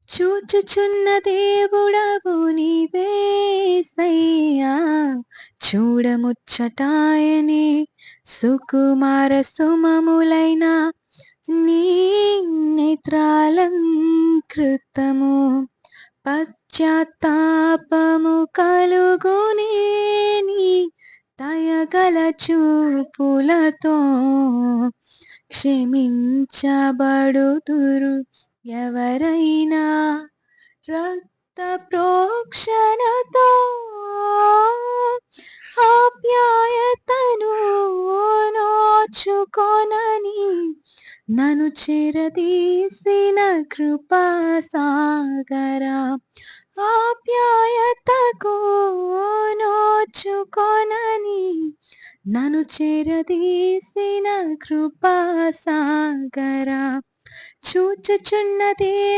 చూచుచున్న దేవుడవు నీవేసయ్యా, చూడముచ్చటాయని సుకుమార సుమములైన నీ నేత్రాలంకృతము. పశ్చాత్తాపము కలుగునే నీ దయగల చూపులతో, క్షమించబడుదురు ఎవరైనా రక్త ప్రోక్షణతో. ఆప్యాయతను నోచుకొనని నన్ను చేరదీసిన కృపా సాగరా, ఆప్యాయతకు నోచుకొనని నన్ను చేరదీసిన కృపా సాగరా, చూచుచున్నదే